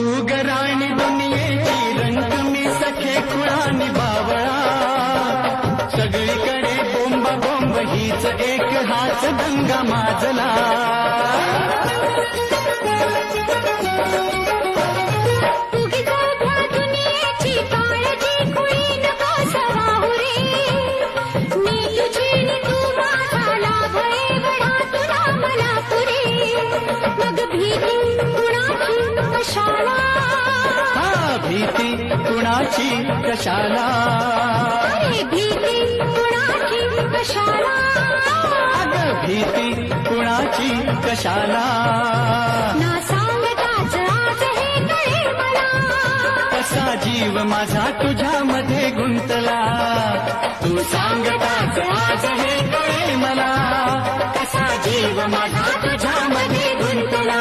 उगराणी दुनियेची रंग मी सखे खुळानी बावळा, सगळीकडे बोंब बोंब हीच एक हाच दंगा माजला. भीती कुणाची कशाला, भीती कुणाची कशाला, अगं भीती कुणाची कशाला. ना सांगताच आज हे कळे मला, कसा जीव माझा तुझ्यामध्ये गुंतला. तू सांगताच आज हे कळे मला, कसा जीव माझा तुझ्यामध्ये गुंतला.